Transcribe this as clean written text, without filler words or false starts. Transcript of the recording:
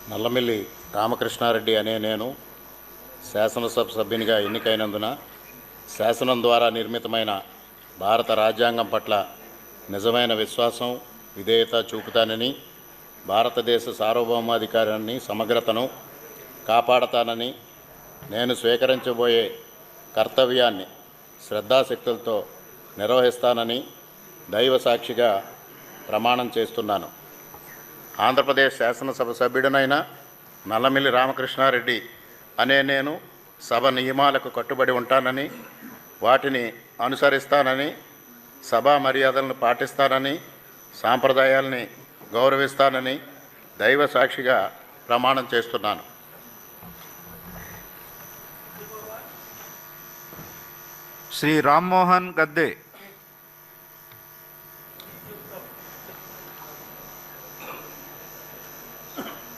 నల్లమిల్లి రామకృష్ణారెడ్డి అనే నేను శాసనసభ సభ్యునిగా ఎన్నికైనందున శాసనం ద్వారా నిర్మితమైన భారత రాజ్యాంగం పట్ల నిజమైన విశ్వాసం, విధేయత చూపుతానని, భారతదేశ సార్వభౌమాధికారాన్ని, సమగ్రతను కాపాడతానని, నేను స్వీకరించబోయే కర్తవ్యాన్ని శ్రద్ధాశక్తులతో నిర్వహిస్తానని దైవ సాక్షిగా ప్రమాణం చేస్తున్నాను. ఆంధ్రప్రదేశ్ శాసనసభ సభ్యుడినైన నల్లమిల్లి రామకృష్ణారెడ్డి అనే నేను సభ నియమాలకు కట్టుబడి ఉంటానని, వాటిని అనుసరిస్తానని, సభా మర్యాదలను పాటిస్తానని, సాంప్రదాయాల్ని గౌరవిస్తానని దైవ సాక్షిగా ప్రమాణం చేస్తున్నాను. శ్రీ రామ్మోహన్ గద్దే.